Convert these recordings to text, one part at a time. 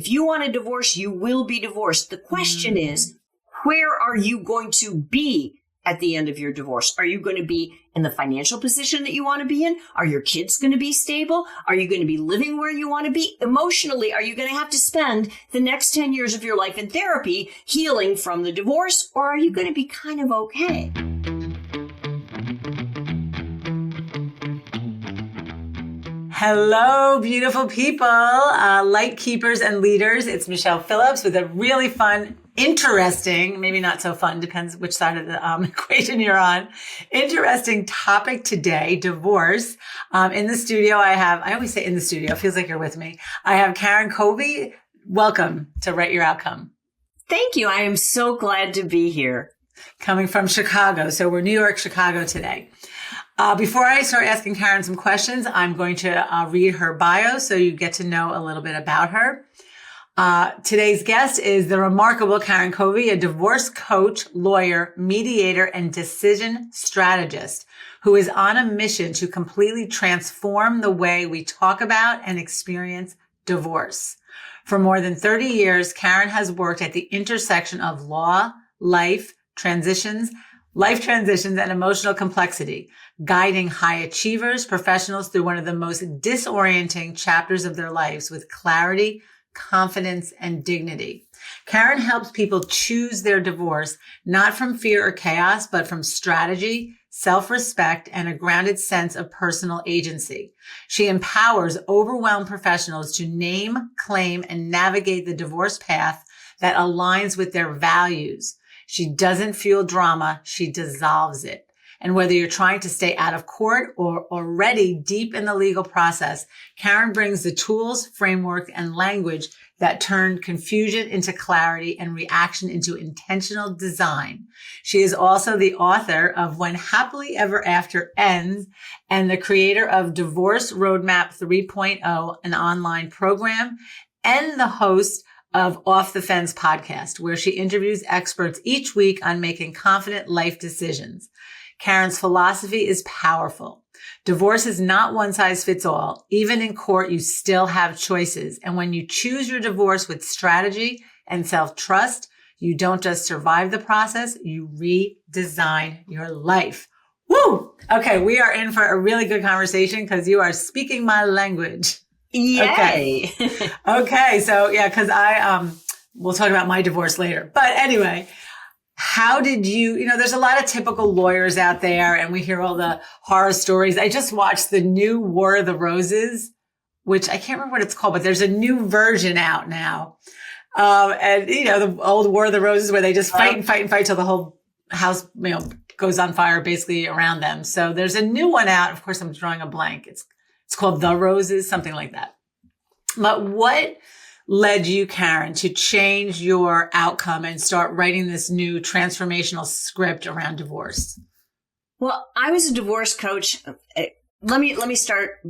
If you want a divorce, you will be divorced. The question is, where are you going to be at the end of your divorce? Are you going to be in the financial position that you want to be in? Are your kids going to be stable? Are you going to be living where you want to be? Emotionally, are you going to have to spend the next 10 years of your life in therapy healing from the divorce? Or are you going to be kind of okay? Hello, beautiful people, light keepers and leaders. It's Michelle Phillips with a really fun, interesting, maybe not so fun, depends which side of the equation you're on. Interesting topic today, divorce. In the studio, I always say in the studio, it feels like you're with me. I have Karen Covy. Welcome to Write Your Outcome. Thank you. I am so glad to be here. Coming from Chicago. So we're New York, Chicago today. Before I start asking Karen some questions, I'm going to read her bio so you get to know a little bit about her. Today's guest is the remarkable Karen Covy, a divorce coach, lawyer, mediator, and decision strategist who is on a mission to completely transform the way we talk about and experience divorce. For more than 30 years, Karen has worked at the intersection of law, life transitions, and emotional complexity, guiding high achievers, professionals through one of the most disorienting chapters of their lives with clarity, confidence, and dignity. Karen helps people choose their divorce, not from fear or chaos, but from strategy, self-respect, and a grounded sense of personal agency. She empowers overwhelmed professionals to name, claim, and navigate the divorce path that aligns with their values. She doesn't fuel drama, she dissolves it. And whether you're trying to stay out of court or already deep in the legal process, Karen brings the tools, framework, and language that turn confusion into clarity and reaction into intentional design. She is also the author of When Happily Ever After Ends and the creator of Divorce Roadmap 3.0, an online program, and the host of Off the Fence podcast, where she interviews experts each week on making confident life decisions. Karen's philosophy is powerful. Divorce is not one size fits all. Even in court, you still have choices. And when you choose your divorce with strategy and self-trust, you don't just survive the process, you redesign your life. Woo! Okay, we are in for a really good conversation because you are speaking my language. Yay! Okay. So yeah, because we'll talk about my divorce later. But anyway, how did there's a lot of typical lawyers out there and we hear all the horror stories. I just watched the new War of the Roses, which I can't remember what it's called, but there's a new version out now. And the old War of the Roses where they just fight and fight and fight till the whole house, goes on fire basically around them. So there's a new one out. Of course, I'm drawing a blank. It's called The Roses, something like that. But what led you, Karen, to change your outcome and start writing this new transformational script around divorce? Well, I was a divorce coach. Let me start.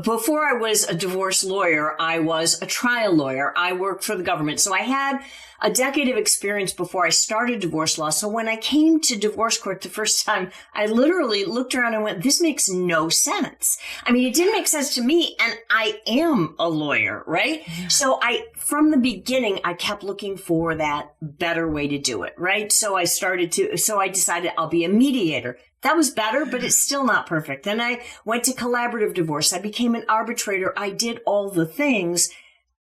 Before I was a divorce lawyer, I was a trial lawyer. I worked for the government. So I had a decade of experience before I started divorce law. So when I came to divorce court the first time, I literally looked around and went, this makes no sense. I mean, it didn't make sense to me. And I am a lawyer, right? Yeah. So from the beginning, I kept looking for that better way to do it, right? So I decided I'll be a mediator. That was better, but it's still not perfect. Then I went to collaborative divorce. I became an arbitrator. I did all the things,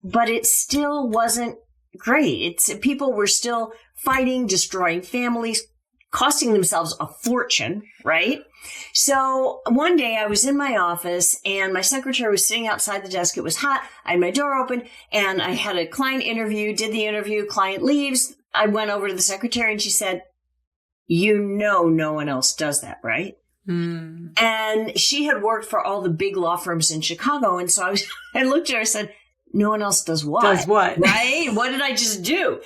but it still wasn't great. People were still fighting, destroying families, costing themselves a fortune, right? So one day I was in my office and my secretary was sitting outside the desk. It was hot. I had my door open and I had a client interview, did the interview, client leaves. I went over to the secretary and she said, no one else does that, right? Mm. And she had worked for all the big law firms in Chicago. And so I looked at her and said, no one else does what? Does what? Right? What did I just do?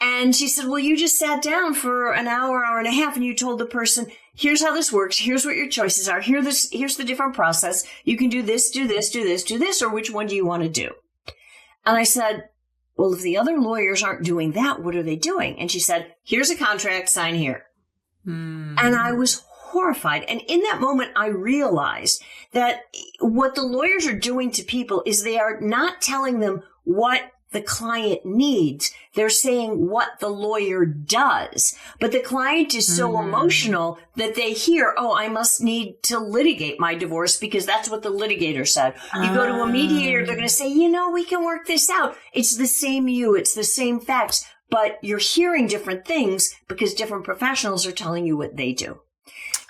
And she said, well, you just sat down for an hour and a half and you told the person, here's how this works. Here's what your choices are. Here's the different process. You can do this, do this, do this, do this, or which one do you want to do? And I said, well, if the other lawyers aren't doing that, what are they doing? And she said, here's a contract, sign here. Mm. And I was horrified. And in that moment, I realized that what the lawyers are doing to people is they are not telling them what the client needs. They're saying what the lawyer does. But the client is so emotional that they hear, oh, I must need to litigate my divorce because that's what the litigator said. You go to a mediator, they're going to say, we can work this out. It's the same it's the same facts, but you're hearing different things because different professionals are telling you what they do.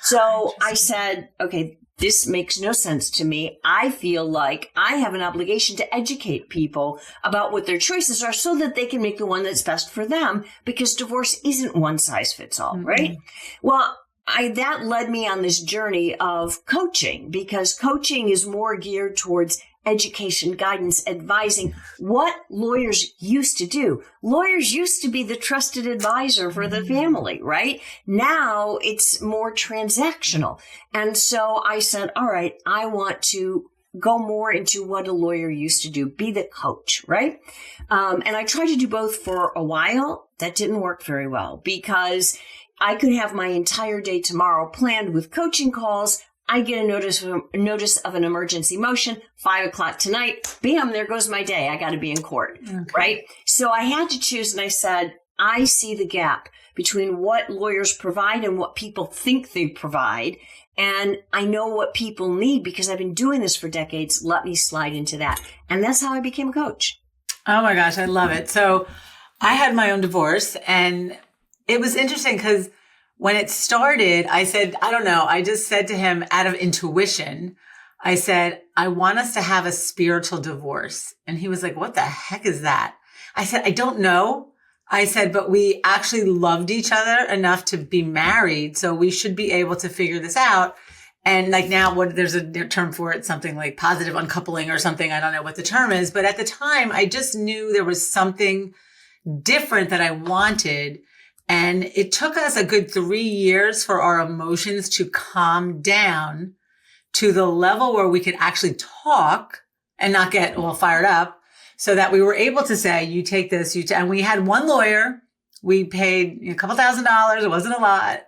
So I said, okay, this makes no sense to me. I feel like I have an obligation to educate people about what their choices are so that they can make the one that's best for them, because divorce isn't one size fits all, right? Well, that led me on this journey of coaching, because coaching is more geared towards education, guidance, advising what lawyers used to do. Lawyers used to be the trusted advisor for the family, right? Now it's more transactional. And so I said, all right, I want to go more into what a lawyer used to do, be the coach, right? And I tried to do both for a while. That didn't work very well, because I could have my entire day tomorrow planned with coaching calls. I get a notice of an emergency motion, 5:00 tonight. Bam, there goes my day. I got to be in court, right? So I had to choose, and I said, I see the gap between what lawyers provide and what people think they provide. And I know what people need because I've been doing this for decades. Let me slide into that. And that's how I became a coach. Oh my gosh, I love it. So I had my own divorce, and it was interesting because when it started, I said, I don't know. I just said to him out of intuition, I said, I want us to have a spiritual divorce. And he was like, what the heck is that? I said, I don't know. I said, but we actually loved each other enough to be married. So we should be able to figure this out. And like now, there's a term for it, something like positive uncoupling or something. I don't know what the term is. But at the time, I just knew there was something different that I wanted. And it took us a good 3 years for our emotions to calm down to the level where we could actually talk and not get all fired up, so that we were able to say, you take this, and we had one lawyer. We paid a couple $1,000s. It wasn't a lot,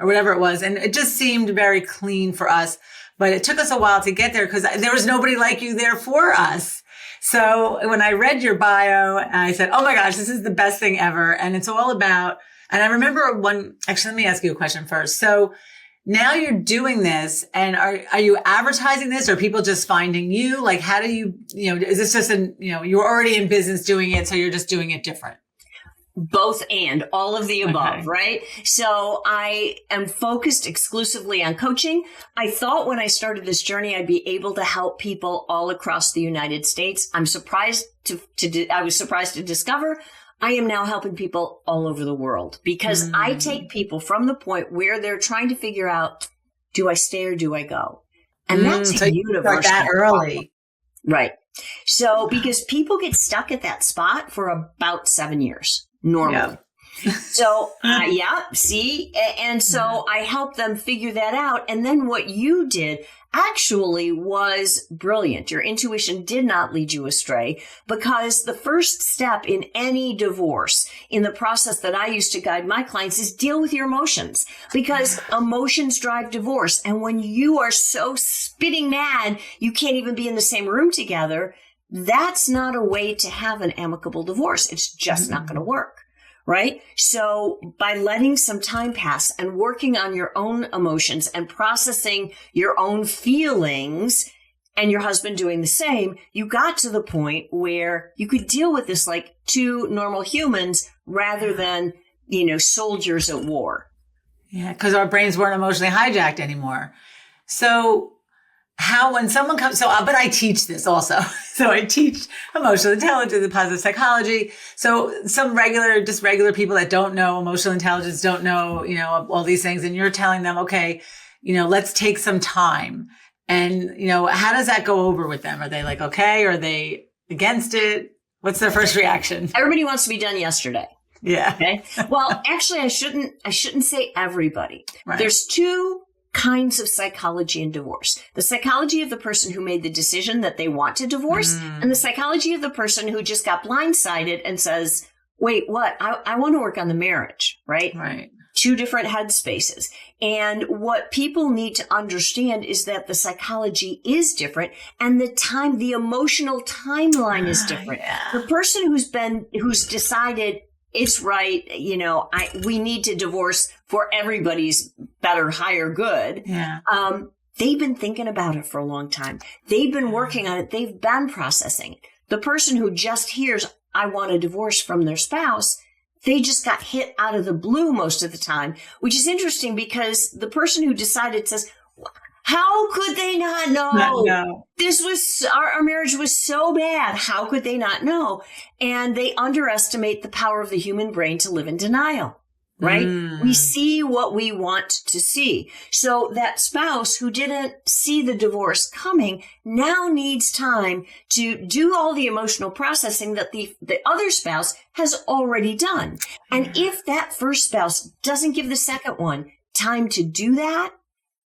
or whatever it was. And it just seemed very clean for us. But it took us a while to get there because there was nobody like you there for us. So when I read your bio, I said, oh my gosh, this is the best thing ever. And it's all about, and I remember actually, let me ask you a question first. So now you're doing this, and are you advertising this, or are people just finding you? Like, how do you, is this just you're already in business doing it, so you're just doing it different? Both and all of the above, right? So I am focused exclusively on coaching. I thought when I started this journey, I'd be able to help people all across the United States. I was surprised to discover I am now helping people all over the world, because I take people from the point where they're trying to figure out, do I stay or do I go? And that's a universal that early. Right. So because people get stuck at that spot for about 7 years. Normally. Yeah. So, see? And so I help them figure that out. And then what you did actually was brilliant. Your intuition did not lead you astray, because the first step in any divorce, in the process that I used to guide my clients, is deal with your emotions, because emotions drive divorce. And when you are so spitting mad, you can't even be in the same room together. That's not a way to have an amicable divorce. It's just not going to work, right? So by letting some time pass and working on your own emotions and processing your own feelings, and your husband doing the same, you got to the point where you could deal with this like two normal humans rather than, soldiers at war. Yeah, because our brains weren't emotionally hijacked anymore. So when someone comes, but I teach this also. So I teach emotional intelligence and positive psychology. So some regular people that don't know emotional intelligence, don't know, all these things. And you're telling them, okay, let's take some time. And, how does that go over with them? Are they like, okay? Are they against it? What's their first reaction? Everybody wants to be done yesterday. Yeah. Okay. Well, actually, I shouldn't say everybody. Right. There's two kinds of psychology in divorce. The psychology of the person who made the decision that they want to divorce, and the psychology of the person who just got blindsided and says, wait, what? I want to work on the marriage, right? Right. two different headspaces. And what people need to understand is that the psychology is different and the emotional timeline is different. The person who's decided it's right, we need to divorce for everybody's better, higher good. Yeah. They've been thinking about it for a long time. They've been working on it. They've been processing it. The person who just hears, I want a divorce from their spouse, they just got hit out of the blue most of the time, which is interesting because the person who decided says, how could they not know? No. This was, our marriage was so bad. How could they not know? And they underestimate the power of the human brain to live in denial, right? We see what we want to see. So that spouse who didn't see the divorce coming now needs time to do all the emotional processing that the other spouse has already done. And if that first spouse doesn't give the second one time to do that,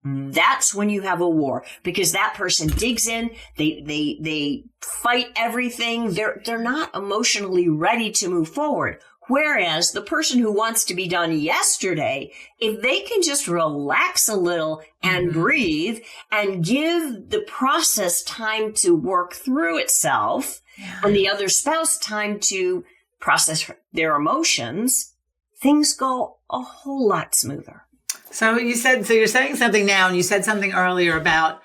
that's when you have a war, because that person digs in, they fight everything. They're not emotionally ready to move forward. Whereas the person who wants to be done yesterday, if they can just relax a little and breathe and give the process time to work through itself and the other spouse time to process their emotions, things go a whole lot smoother. So you're saying something now, and you said something earlier about,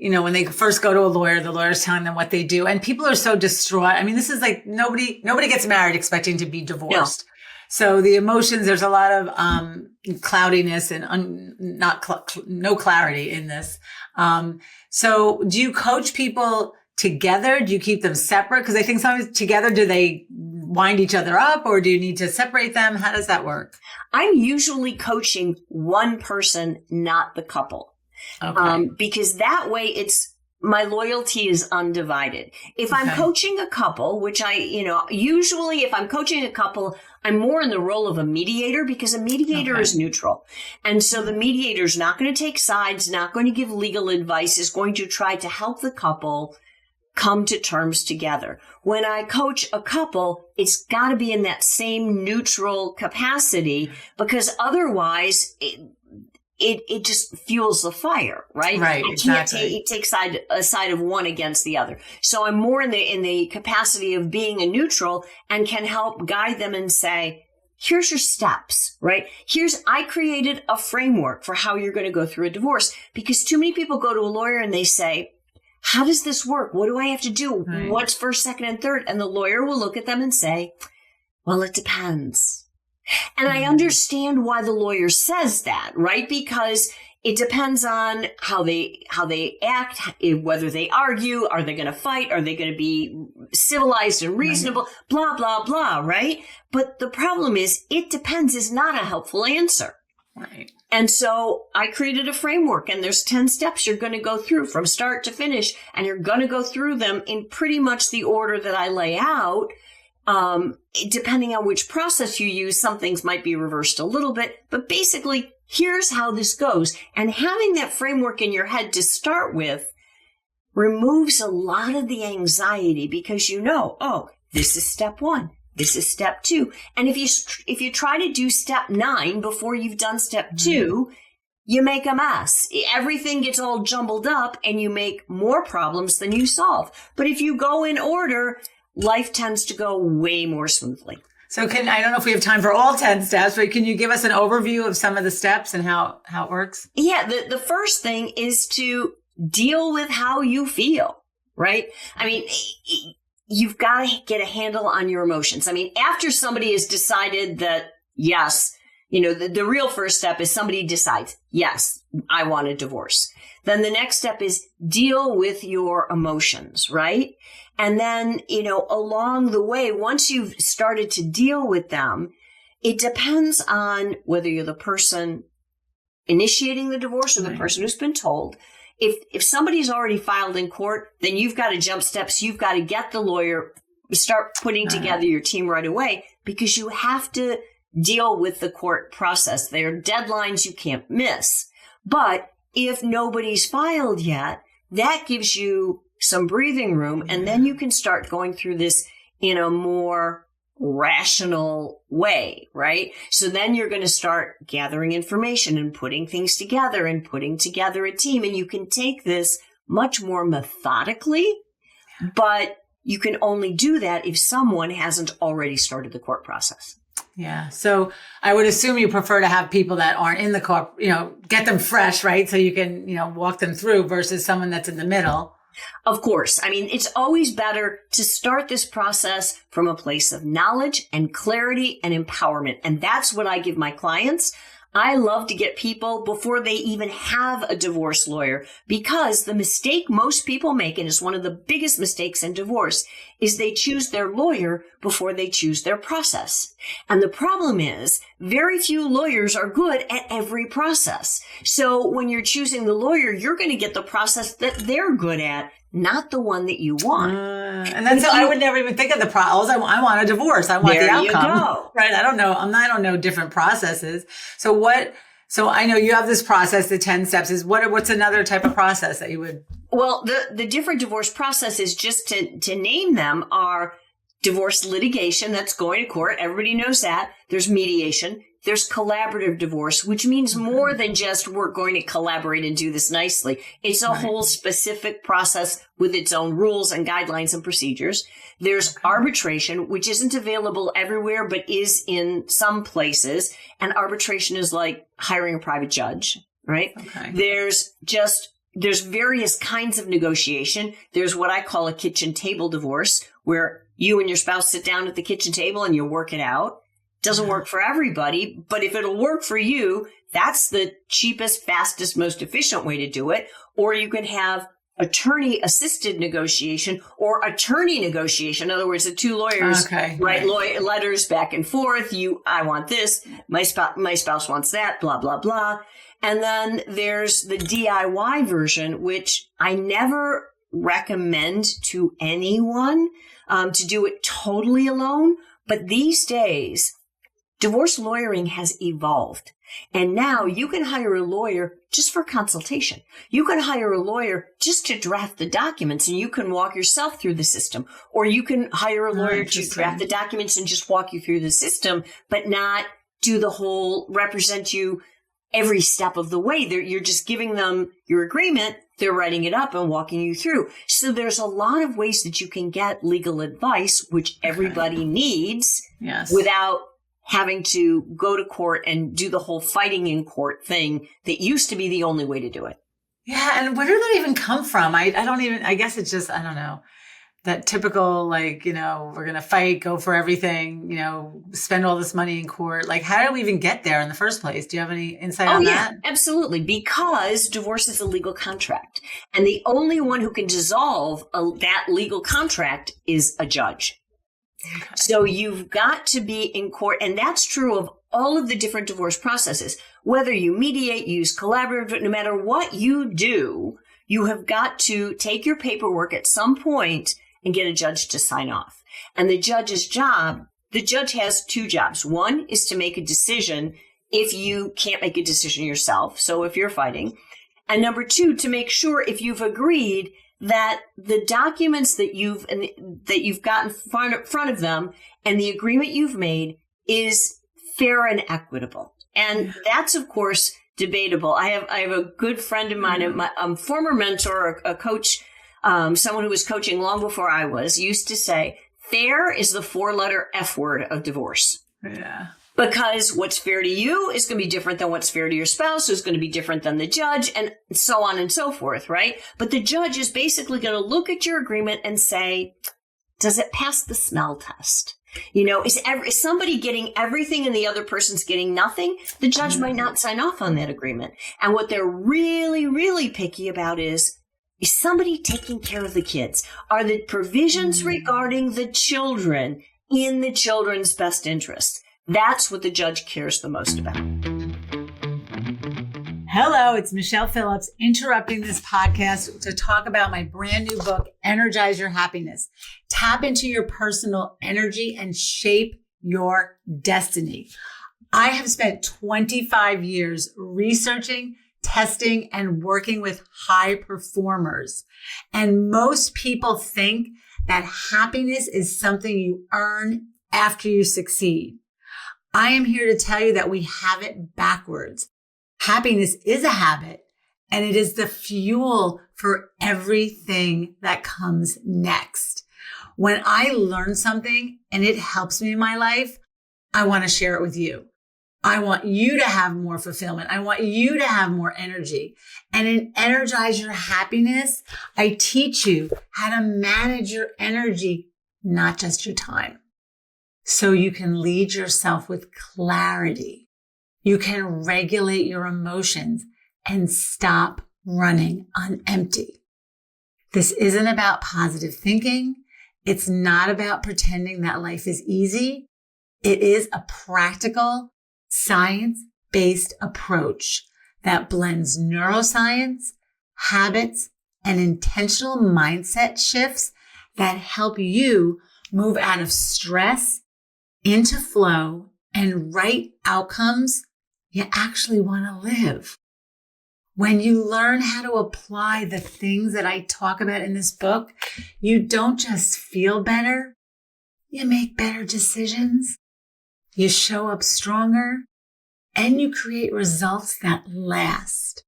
when they first go to a lawyer, the lawyer's telling them what they do, and people are so distraught. I mean, this is like nobody gets married expecting to be divorced. No. So the emotions, there's a lot of cloudiness and no clarity in this. So do you coach people together? Do you keep them separate? Because I think sometimes together, do they wind each other up, or do you need to separate them? How does that work? I'm usually coaching one person, not the couple. Okay. Because that way my loyalty is undivided. If I'm coaching a couple, which usually if I'm coaching a couple, I'm more in the role of a mediator, because a mediator is neutral. And so the mediator's not going to take sides, not going to give legal advice, is going to try to help the couple come to terms together. When I coach a couple, it's got to be in that same neutral capacity, because otherwise it just fuels the fire, right? Right, exactly. Can't take a side of one against the other. So I'm more in the capacity of being a neutral and can help guide them and say, here's your steps, right? I created a framework for how you're going to go through a divorce, because too many people go to a lawyer and they say, how does this work? What do I have to do? Right. What's first, second, and third? And the lawyer will look at them and say, well, it depends. And I understand why the lawyer says that, right? Because it depends on how they act, whether they argue, are they going to fight? Are they going to be civilized and reasonable? Blah, blah, blah, right? But the problem is, it depends is not a helpful answer. Right. And so I created a framework, and there's 10 steps you're going to go through from start to finish, and you're going to go through them in pretty much the order that I lay out. Depending on which process you use, some things might be reversed a little bit, but basically, here's how this goes. And having that framework in your head to start with removes a lot of the anxiety, because this is step 1. This is step 2. And if you try to do step 9 before you've done step 2, you make a mess. Everything gets all jumbled up and you make more problems than you solve. But if you go in order, life tends to go way more smoothly. So I don't know if we have time for all 10 steps, but can you give us an overview of some of the steps and how it works? Yeah, the first thing is to deal with how you feel, right? I mean, you've got to get a handle on your emotions. I mean, after somebody has decided that, yes, the real first step is somebody decides, yes, I want a divorce. Then the next step is deal with your emotions, right? And then, along the way, once you've started to deal with them, it depends on whether you're the person initiating the divorce or the person who's been told. If somebody's already filed in court, then you've got to jump steps. You've got to get the lawyer, start putting together your team right away, because you have to deal with the court process. There are deadlines you can't miss. But if nobody's filed yet, that gives you some breathing room, and then you can start going through this in a more rational way, right? So then you're going to start gathering information and putting things together and putting together a team. And you can take this much more methodically, but you can only do that if someone hasn't already started the court process. Yeah. So I would assume you prefer to have people that aren't in the court, get them fresh, right? So you can, walk them through versus someone that's in the middle. Of course. I mean, it's always better to start this process from a place of knowledge and clarity and empowerment. And that's what I give my clients. I love to get people before they even have a divorce lawyer, because the mistake most people make, and it's one of the biggest mistakes in divorce, is they choose their lawyer before they choose their process. And the problem is very few lawyers are good at every process. So when you're choosing the lawyer, you're going to get the process that they're good at, not the one that you want. And then I would never even think of the process. I want a divorce. I want the outcome. There you go. Right. I don't know different processes. So I know you have this process, the 10 steps. What's another type of process that you would? Well, the different divorce processes, just to name them, are divorce litigation. That's going to court. Everybody knows that. There's mediation. There's collaborative divorce, which means more than just we're going to collaborate and do this nicely. It's a whole specific process with its own rules and guidelines and procedures. There's arbitration, which isn't available everywhere, but is in some places. And arbitration is like hiring a private judge, right? Okay. There's various kinds of negotiation. There's what I call a kitchen table divorce, where you and your spouse sit down at the kitchen table and you work it out. Doesn't work for everybody, but if it'll work for you, that's the cheapest, fastest, most efficient way to do it. Or you can have attorney-assisted negotiation or attorney negotiation. In other words, the two lawyers write letters back and forth. I want this. My spouse wants that, blah, blah, blah. And then there's the DIY version, which I never recommend to anyone to do it totally alone. But these days, divorce lawyering has evolved. And now you can hire a lawyer just for consultation. You can hire a lawyer just to draft the documents, and you can walk yourself through the system. Or you can hire a lawyer to draft the documents and just walk you through the system, but not do the whole represent you every step of the way. You're just giving them your agreement. They're writing it up and walking you through. So there's a lot of ways that you can get legal advice, which everybody needs, without having to go to court and do the whole fighting in court thing that used to be the only way to do it. Yeah. And where did that even come from? I guess it's just, I don't know, that typical, we're going to fight, go for everything, spend all this money in court. Like, how did we even get there in the first place? Do you have any insight on that? Absolutely. Because divorce is a legal contract. And the only one who can dissolve that legal contract is a judge. Okay. So you've got to be in court. And that's true of all of the different divorce processes. Whether you mediate, use collaborative, no matter what you do, you have got to take your paperwork at some point and get a judge to sign off. And the judge has two jobs. One is to make a decision if you can't make a decision yourself. So if you're fighting. And number two, to make sure if you've agreed that the documents that you've got in front of them and the agreement you've made is fair and equitable. And that's, of course, debatable. I have a good friend of mine, a former mentor, a coach, someone who was coaching long before I was, used to say, fair is the 4-letter F word of divorce. Yeah. Because what's fair to you is going to be different than what's fair to your spouse, who's going to be different than the judge, and so on and so forth, right? But the judge is basically going to look at your agreement and say, does it pass the smell test? Is somebody getting everything and the other person's getting nothing? The judge might not sign off on that agreement. And what they're really, really picky about is somebody taking care of the kids? Are the provisions regarding the children in the children's best interest? That's what the judge cares the most about. Hello, it's Michelle Phillips interrupting this podcast to talk about my brand new book, Energize Your Happiness. Tap into your personal energy and shape your destiny. I have spent 25 years researching, testing, and working with high performers. And most people think that happiness is something you earn after you succeed. I am here to tell you that we have it backwards. Happiness is a habit, and it is the fuel for everything that comes next. When I learn something and it helps me in my life, I want to share it with you. I want you to have more fulfillment. I want you to have more energy. And in Energize Your Happiness, I teach you how to manage your energy, not just your time. So you can lead yourself with clarity. You can regulate your emotions and stop running on empty. This isn't about positive thinking. It's not about pretending that life is easy. It is a practical, science-based approach that blends neuroscience, habits, and intentional mindset shifts that help you move out of stress into flow and right outcomes you actually want to live. When you learn how to apply the things that I talk about in this book, you don't just feel better, you make better decisions, you show up stronger, and you create results that last.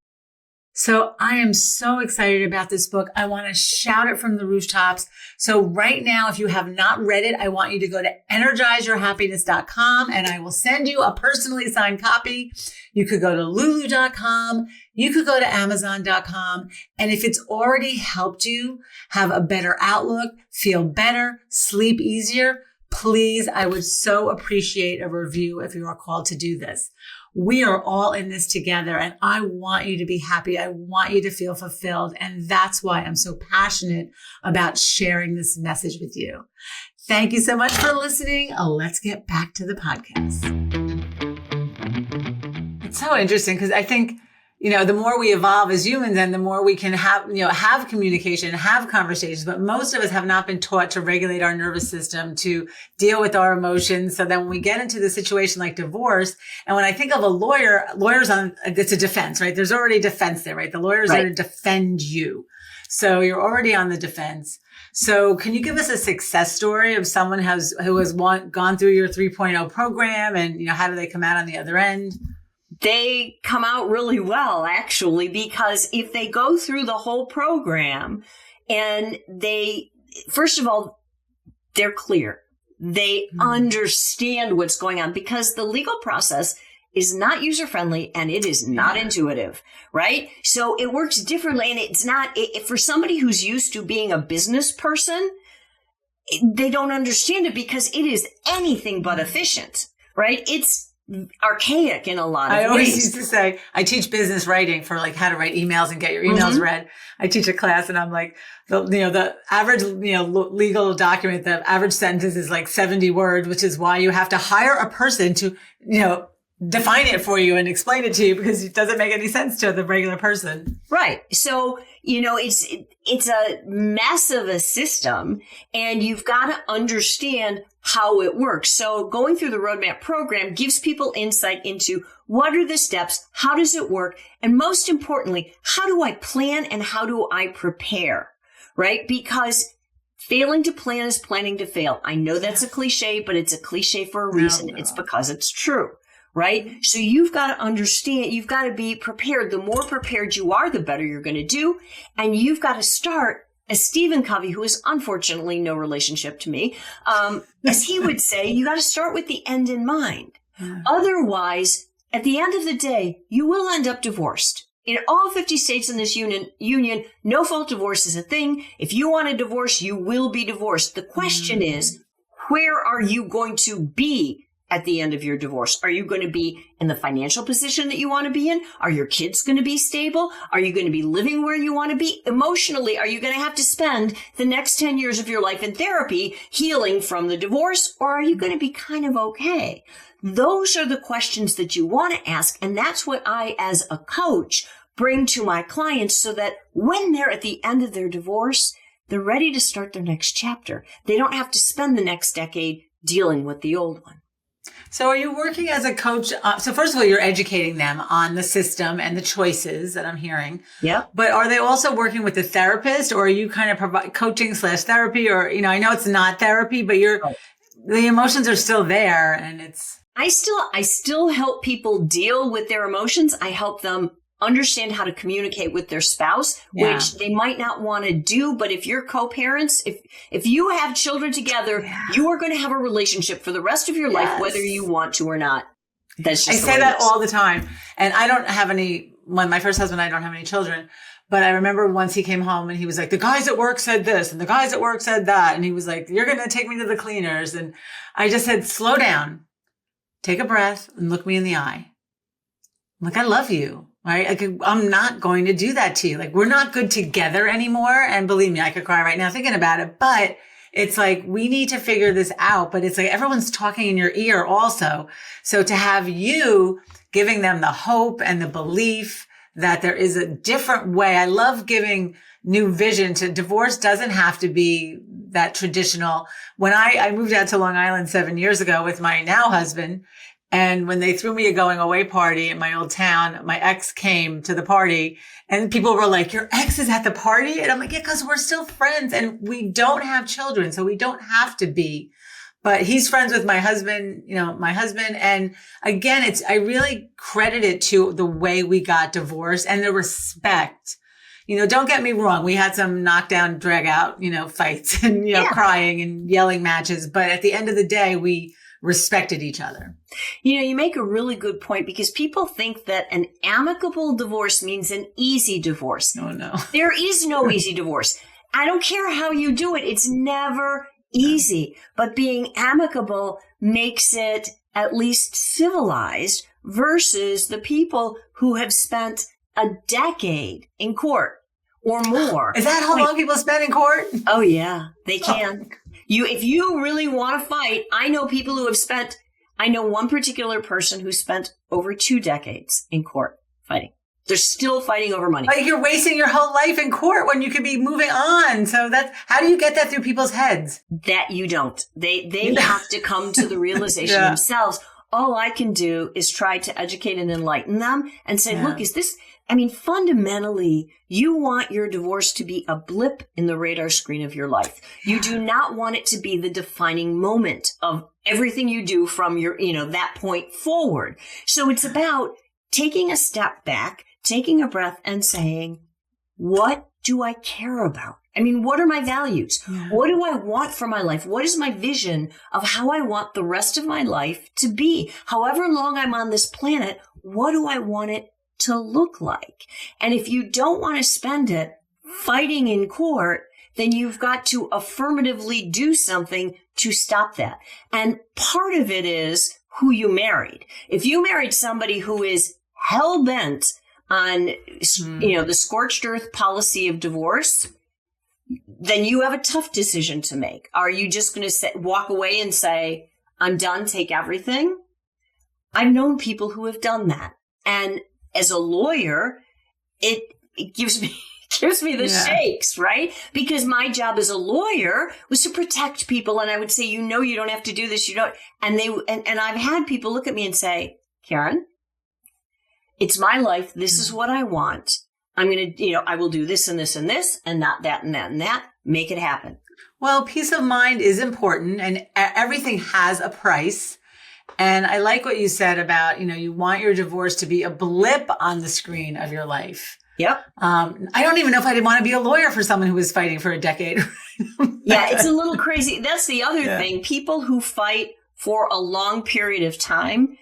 So I am so excited about this book. I want to shout it from the rooftops. So right now, if you have not read it, I want you to go to energizeyourhappiness.com and I will send you a personally signed copy. You could go to lulu.com. You could go to amazon.com. And if it's already helped you have a better outlook, feel better, sleep easier, please, I would so appreciate a review if you are called to do this. We are all in this together, and I want you to be happy. I want you to feel fulfilled. And that's why I'm so passionate about sharing this message with you. Thank you so much for listening. Let's get back to the podcast. It's so interesting because I think, the more we evolve as humans and the more we can have communication, have conversations, but most of us have not been taught to regulate our nervous system, to deal with our emotions. So then when we get into the situation like divorce, and when I think of a lawyer, it's a defense, right? There's already defense there, right? The lawyer's there to defend you. So you're already on the defense. So can you give us a success story of someone who has gone through your 3.0 program and, how do they come out on the other end? They come out really well, actually, because if they go through the whole program and first of all, they're clear. They understand what's going on because the legal process is not user-friendly and it is not intuitive, right? So it works differently, and it's not, for somebody who's used to being a business person, they don't understand it because it is anything but efficient, right? It's archaic in a lot of ways. I always used to say, I teach business writing for how to write emails and get your emails read. I teach a class and I'm like, the average, legal document, the average sentence is 70 words, which is why you have to hire a person to, define it for you and explain it to you because it doesn't make any sense to the regular person. Right. So, it's a mess of a system and you've got to understand how it works. So going through the roadmap program gives people insight into what are the steps, how does it work, and most importantly, how do I plan and how do I prepare, right? Because failing to plan is planning to fail. I know that's a cliche, but it's a cliche for a reason. No. It's because it's true. Right? So you've got to understand, you've got to be prepared. The more prepared you are, the better you're going to do. And you've got to start, as Stephen Covey, who is unfortunately no relationship to me, as he would say, you got to start with the end in mind. Otherwise, at the end of the day, you will end up divorced. In all 50 states in this union, no-fault divorce is a thing. If you want a divorce, you will be divorced. The question is, where are you going to be at the end of your divorce? Are you going to be in the financial position that you want to be in? Are your kids going to be stable? Are you going to be living where you want to be? Emotionally, are you going to have to spend the next 10 years of your life in therapy healing from the divorce? Or are you going to be kind of okay? Those are the questions that you want to ask. And that's what I, as a coach, bring to my clients so that when they're at the end of their divorce, they're ready to start their next chapter. They don't have to spend the next decade dealing with the old one. So are you working as a coach? So first of all, you're educating them on the system and the choices that I'm hearing. Yeah. But are they also working with a therapist, or are you kind of coaching / therapy? Or, I know it's not therapy, but you're the emotions are still there, and it's. I still help people deal with their emotions. I help them understand how to communicate with their spouse, which they might not want to do. But if you're co-parents, if you have children together, you are going to have a relationship for the rest of your life, whether you want to or not. That's just I say that all the time. And I don't have any, when my first husband, I don't have any children. But I remember once he came home and he was like, the guys at work said this and the guys at work said that. And he was like, you're going to take me to the cleaners. And I just said, slow down, take a breath and look me in the eye. I'm like, I love you, right? Like, I'm not going to do that to you. Like, we're not good together anymore. And believe me, I could cry right now thinking about it, but it's like, we need to figure this out. But it's like, everyone's talking in your ear also. So to have you giving them the hope and the belief that there is a different way. I love giving new vision to divorce. Doesn't have to be that traditional. When I moved out to Long Island 7 years ago with my now husband, and when they threw me a going away party in my old town, my ex came to the party and people were like, your ex is at the party? And I'm like, yeah, because we're still friends and we don't have children. So we don't have to be. But he's friends with my husband, and again, I really credit it to the way we got divorced and the respect. Don't get me wrong. We had some knockdown, drag out, fights and, crying and yelling matches. But at the end of the day, we respected each other. You make a really good point because people think that an amicable divorce means an easy divorce. Oh, no. There is no easy divorce. I don't care how you do it. It's never easy, but being amicable makes it at least civilized versus the people who have spent a decade in court or more. Is that how long people spend in court? Oh yeah, they can. If you really want to fight, I know people who I know one particular person who spent over 2 decades in court fighting. They're still fighting over money. Like, you're wasting your whole life in court when you could be moving on. So how do you get that through people's heads? That you don't. They have to come to the realization themselves. All I can do is try to educate and enlighten them and say, look, fundamentally, you want your divorce to be a blip in the radar screen of your life. You do not want it to be the defining moment of everything you do from your, that point forward. So it's about taking a step back, taking a breath and saying, what do I care about? What are my values? Yeah. What do I want for my life? What is my vision of how I want the rest of my life to be? However long I'm on this planet, what do I want it to look like? And if you don't want to spend it fighting in court, then you've got to affirmatively do something to stop that. And part of it is who you married. If you married somebody who is hell-bent on, the scorched earth policy of divorce, then you have a tough decision to make. Are you just going to walk away and say, I'm done, take everything? I've known people who have done that. And as a lawyer, it gives me the shakes, right? Because my job as a lawyer was to protect people. And I would say, you don't have to do this. You don't. And I've had people look at me and say, Karen, it's my life. This is what I want. I'm going to, I will do this and this and this and not that and that and that. Make it happen. Well, peace of mind is important and everything has a price. And I like what you said about, you want your divorce to be a blip on the screen of your life. Yep. I don't even know if I did want to be a lawyer for someone who was fighting for a decade. Yeah, it's a little crazy. That's the other thing. People who fight for a long period of time,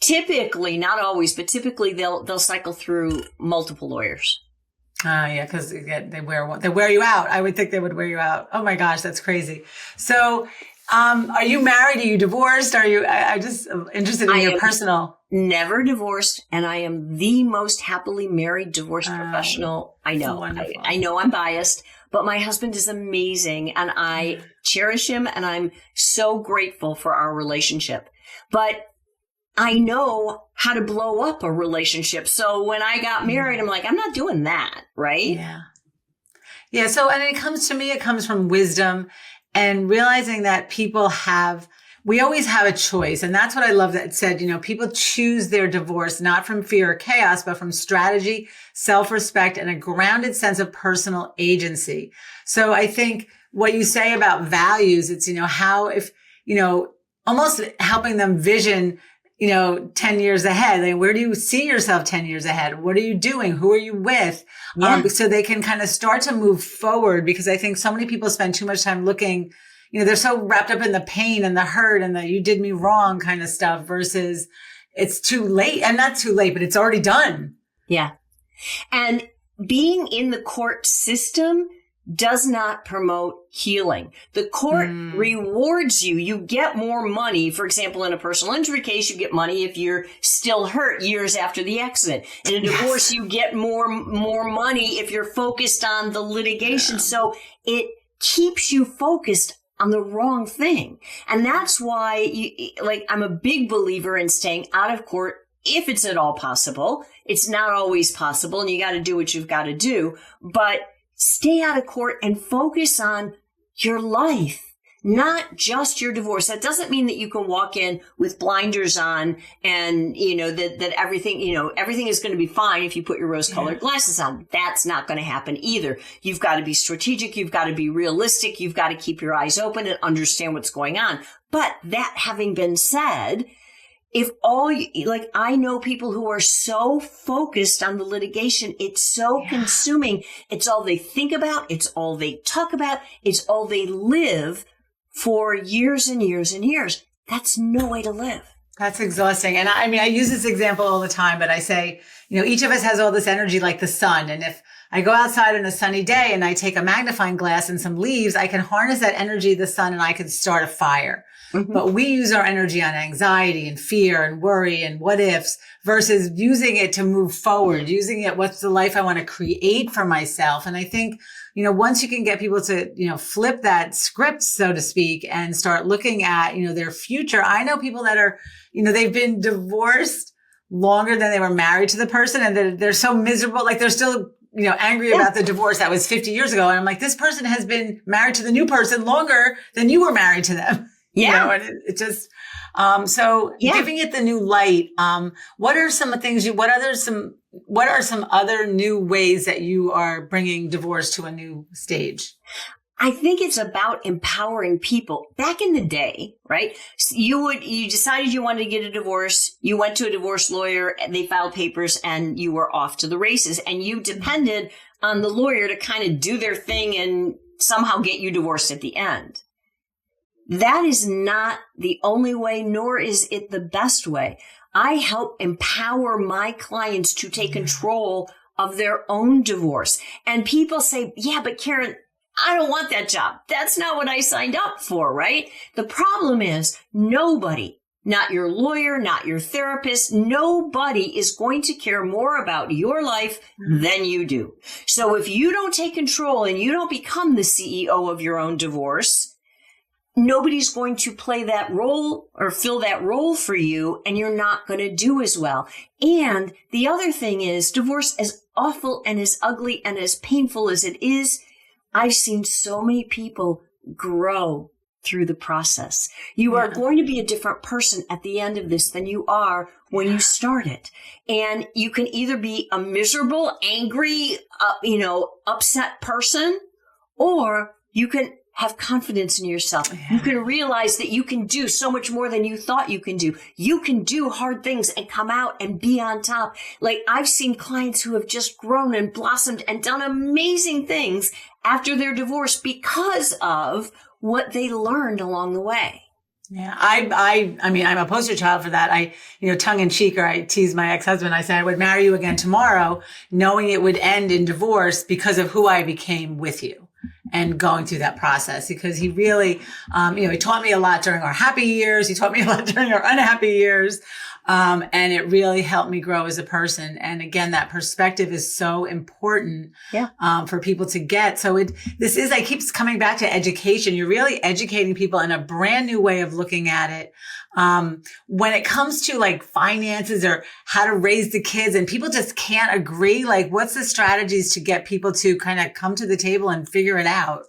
typically, not always, but typically they'll cycle through multiple lawyers. Yeah, because they wear you out. I would think they would wear you out. Oh my gosh, that's crazy. So, are you married? Are you divorced? I just interested in your personal. Never divorced, and I am the most happily married divorced professional I know. I know I'm biased, but my husband is amazing, and I cherish him, and I'm so grateful for our relationship. But I know how to blow up a relationship. So when I got married, I'm like, I'm not doing that, right? Yeah. Yeah. So, and it comes from wisdom and realizing that we always have a choice. And that's what I love that it said, people choose their divorce, not from fear or chaos, but from strategy, self-respect, and a grounded sense of personal agency. So I think what you say about values, it's, almost helping them vision, 10 years ahead. Like, where do you see yourself 10 years ahead? What are you doing? Who are you with? Yeah. So they can kind of start to move forward, because I think so many people spend too much time looking, they're so wrapped up in the pain and the hurt and the you did me wrong kind of stuff, versus it's too late. And not too late, but it's already done. Yeah. And being in the court system does not promote healing. The court rewards you. You get more money. For example, in a personal injury case, you get money if you're still hurt years after the accident. In a divorce, you get more money if you're focused on the litigation. Yeah. So it keeps you focused on the wrong thing. And that's why, I'm a big believer in staying out of court if it's at all possible. It's not always possible, and you got to do what you've got to do. But stay out of court and focus on your life, not just your divorce. That doesn't mean that you can walk in with blinders on and, that everything, everything is going to be fine if you put your rose-colored glasses on. That's not going to happen either. You've got to be strategic. You've got to be realistic. You've got to keep your eyes open and understand what's going on. But that having been said, I know people who are so focused on the litigation, it's so consuming. It's all they think about. It's all they talk about. It's all they live for years and years and years. That's no way to live. That's exhausting. And I use this example all the time, but I say, each of us has all this energy like the sun. And if I go outside on a sunny day and I take a magnifying glass and some leaves, I can harness that energy of the sun and I can start a fire. Mm-hmm. But we use our energy on anxiety and fear and worry and what ifs, versus using it to move forward, using it, what's the life I want to create for myself. And I think, once you can get people to, flip that script, so to speak, and start looking at, their future. I know people that are, they've been divorced longer than they were married to the person, and they're so miserable. Like, they're still, angry about the divorce that was 50 years ago. And I'm like, this person has been married to the new person longer than you were married to them. Yeah. And it just, giving it the new light. What are some things what are some other new ways that you are bringing divorce to a new stage? I think it's about empowering people. Back in the day, right? You decided you wanted to get a divorce. You went to a divorce lawyer and they filed papers and you were off to the races, and you depended on the lawyer to kind of do their thing and somehow get you divorced at the end. That is not the only way, nor is it the best way. I help empower my clients to take control of their own divorce. And people say, yeah, but Karen, I don't want that job. That's not what I signed up for, right? The problem is nobody, not your lawyer, not your therapist, nobody is going to care more about your life than you do. So if you don't take control and you don't become the CEO of your own divorce, nobody's going to play that role or fill that role for you, and you're not going to do as well. And the other thing is, divorce, as awful and as ugly and as painful as it is, I've seen so many people grow through the process. You are going to be a different person at the end of this than you are when you start it. And you can either be a miserable, angry, upset person, or you can have confidence in yourself. Yeah. You can realize that you can do so much more than you thought you can do. You can do hard things and come out and be on top. Like, I've seen clients who have just grown and blossomed and done amazing things after their divorce because of what they learned along the way. Yeah. I mean, I'm a poster child for that. Tongue in cheek, or I tease my ex-husband. I said, I would marry you again tomorrow, knowing it would end in divorce because of who I became with you and going through that process. Because he really, he taught me a lot during our happy years. He taught me a lot during our unhappy years. And it really helped me grow as a person. And again, that perspective is so important, for people to get. So I keep coming back to education. You're really educating people in a brand new way of looking at it. When it comes to like finances or how to raise the kids, and people just can't agree, like, what's the strategies to get people to kind of come to the table and figure it out?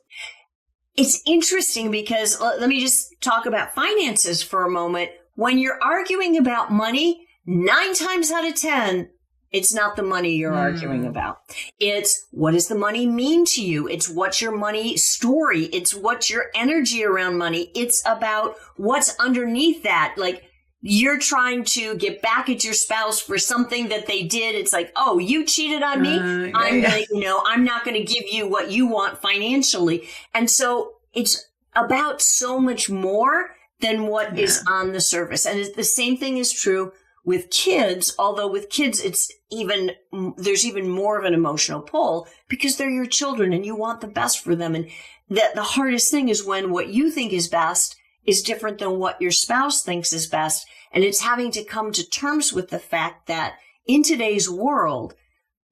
It's interesting because let me just talk about finances for a moment. When you're arguing about money, 9 times out of 10, It's not the money you're arguing about. It's what does the money mean to you? It's what's your money story. It's what's your energy around money. It's about what's underneath that. Like, you're trying to get back at your spouse for something that they did. It's like, oh, you cheated on me. I'm not going to give you what you want financially. And so it's about so much more than what is on the surface. And the same thing is true with kids, although with kids, there's even more of an emotional pull because they're your children and you want the best for them. And the hardest thing is when what you think is best is different than what your spouse thinks is best. And it's having to come to terms with the fact that in today's world,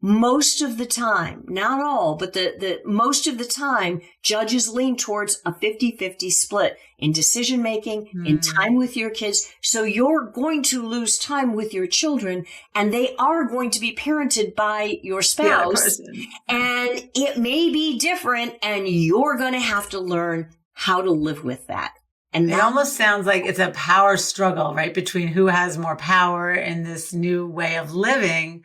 most of the time, not all, but the most of the time, judges lean towards a 50-50 split in decision making, in time with your kids. So you're going to lose time with your children and they are going to be parented by your spouse. And it may be different and you're going to have to learn how to live with that. And it almost sounds like it's a power struggle, right? Between who has more power in this new way of living.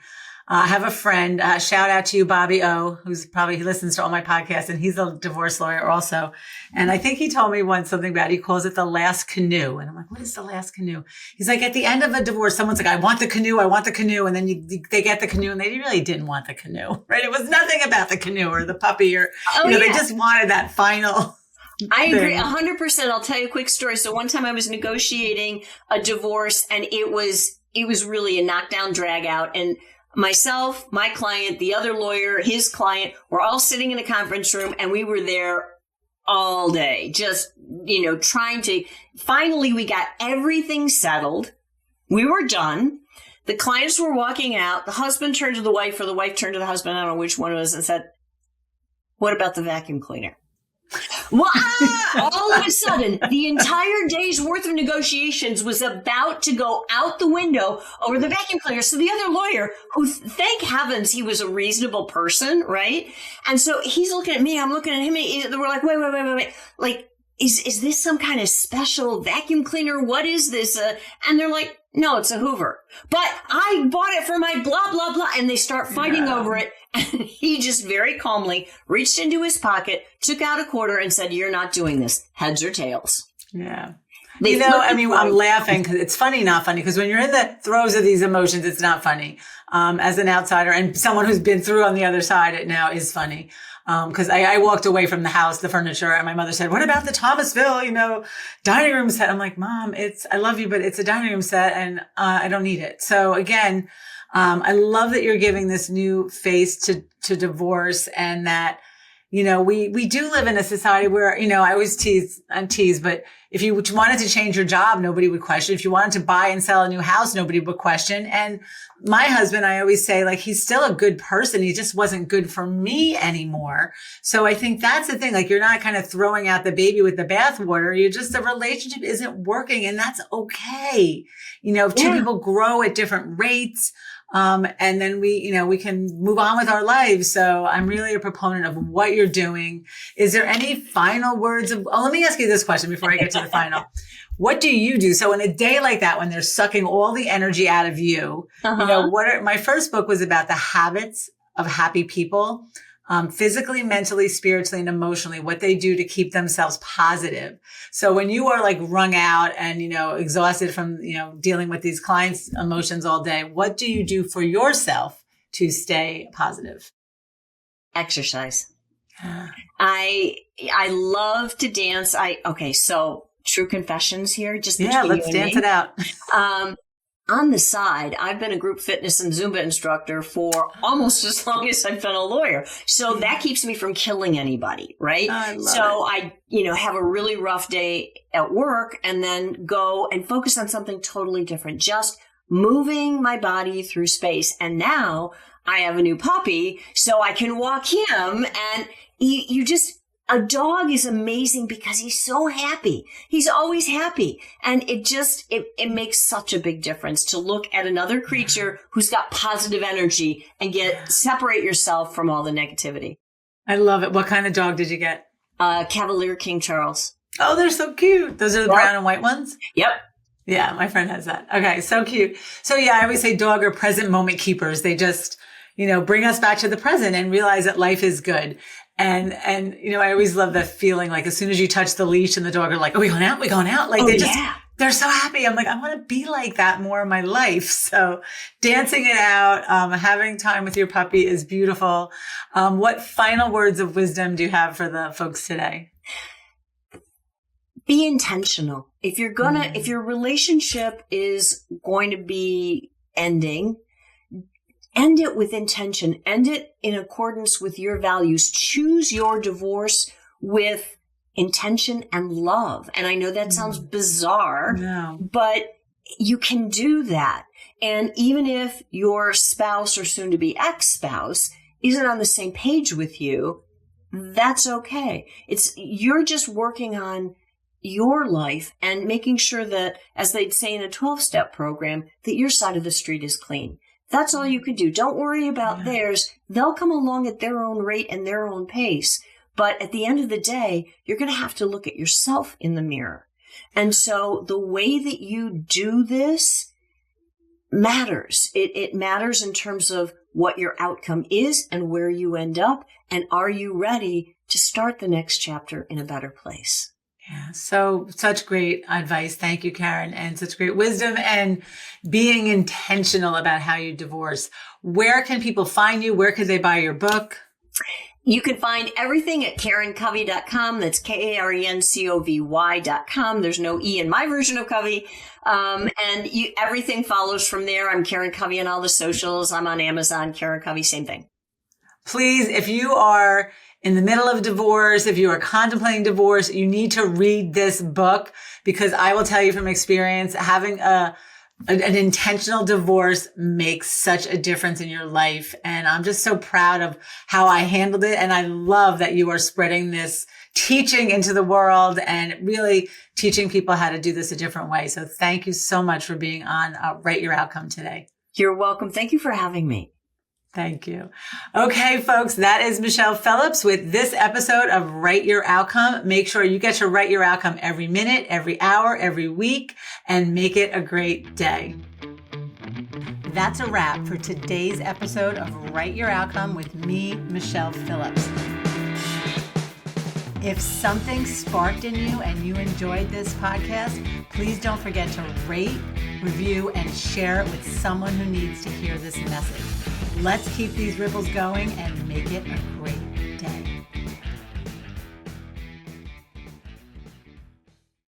I have a friend, shout out to you, Bobby O, he listens to all my podcasts and he's a divorce lawyer also. And I think he told me once something about, he calls it the last canoe. And I'm like, what is the last canoe? He's like, at the end of a divorce, someone's like, I want the canoe. And then they get the canoe and they really didn't want the canoe, right? It was nothing about the canoe or the puppy or, they just wanted that final. I agree 100%. I'll tell you a quick story. So one time I was negotiating a divorce and it was really a knockdown drag out. And myself, my client, the other lawyer, his client, were all sitting in a conference room and we were there all day, just, trying to, finally we got everything settled. We were done. The clients were walking out. The husband turned to the wife or the wife turned to the husband. I don't know which one it was and said, what about the vacuum cleaner? Well, all of a sudden, the entire day's worth of negotiations was about to go out the window over the vacuum cleaner. So the other lawyer, who thank heavens he was a reasonable person, right? And so he's looking at me, I'm looking at him, and we're like, wait. Like, is this some kind of special vacuum cleaner? What is this? And they're like, no, it's a Hoover. But I bought it for my blah, blah, blah. And they start fighting over it. And he just very calmly reached into his pocket, took out a quarter and said, you're not doing this. Heads or tails. Yeah. I'm laughing because it's funny, not funny. Because when you're in the throes of these emotions, it's not funny. As an outsider and someone who's been through on the other side, it now is funny. Because I walked away from the house, the furniture, and my mother said, what about the Thomasville, dining room set? I'm like, Mom, I love you, but it's a dining room set and I don't need it. So again, I love that you're giving this new face to divorce and that, we do live in a society where, I always tease, but if you wanted to change your job, nobody would question. If you wanted to buy and sell a new house, nobody would question. And my husband, I always say, like, he's still a good person. He just wasn't good for me anymore. So I think that's the thing. Like, you're not kind of throwing out the baby with the bathwater. The relationship isn't working and that's okay. If two people grow at different rates, and then we can move on with our lives. So I'm really a proponent of what you're doing. Is there any final words let me ask you this question before I get to the final. What do you do? So in a day like that, when they're sucking all the energy out of you, my first book was about the habits of happy people, physically, mentally, spiritually, and emotionally, what they do to keep themselves positive. So when you are like wrung out and, exhausted from, dealing with these clients' emotions all day, what do you do for yourself to stay positive? Exercise. I love to dance. So true confessions here. Just let's dance it out. On the side, I've been a group fitness and Zumba instructor for almost as long as I've been a lawyer. So that keeps me from killing anybody, right? I have a really rough day at work and then go and focus on something totally different, just moving my body through space. And now I have a new puppy, so I can walk him and a dog is amazing because he's so happy. He's always happy. And it makes such a big difference to look at another creature who's got positive energy and separate yourself from all the negativity. I love it. What kind of dog did you get? Cavalier King Charles. Oh, they're so cute. Those are the brown and white ones? Yep. Yeah, my friend has that. Okay, so cute. So yeah, I always say dog are present moment keepers. They just, bring us back to the present and realize that life is good. And I always love that feeling, like as soon as you touch the leash and the dog are like, are we going out? We going out? Like they're so happy. I'm like, I want to be like that more in my life. So dancing it out, having time with your puppy is beautiful. What final words of wisdom do you have for the folks today? Be intentional. If your relationship is going to be ending, end it with intention. End it in accordance with your values. Choose your divorce with intention and love. And I know that sounds bizarre, but you can do that. And even if your spouse or soon to be ex-spouse isn't on the same page with you, that's okay. You're just working on your life and making sure that, as they'd say in a 12-step program, that your side of the street is clean. That's all you can do. Don't worry about theirs. They'll come along at their own rate and their own pace. But at the end of the day, you're going to have to look at yourself in the mirror. And so the way that you do this matters. It matters in terms of what your outcome is and where you end up. And are you ready to start the next chapter in a better place? Yeah. So such great advice. Thank you, Karen, and such great wisdom and being intentional about how you divorce. Where can people find you? Where could they buy your book? You can find everything at KarenCovey.com. That's KarenCovy.com. There's no E in my version of Covey. Everything follows from there. I'm Karen Covey on all the socials. I'm on Amazon, Karen Covey, same thing. Please, if you are in the middle of divorce, if you are contemplating divorce, you need to read this book, because I will tell you from experience, having an intentional divorce makes such a difference in your life. And I'm just so proud of how I handled it. And I love that you are spreading this teaching into the world and really teaching people how to do this a different way. So thank you so much for being on Write Your Outcome today. You're welcome. Thank you for having me. Thank you. Okay, folks, that is Michelle Phillips with this episode of Write Your Outcome. Make sure you get to write your outcome every minute, every hour, every week, and make it a great day. That's a wrap for today's episode of Write Your Outcome with me, Michelle Phillips. If something sparked in you and you enjoyed this podcast, please don't forget to rate, review, and share it with someone who needs to hear this message. Let's keep these ripples going and make it a great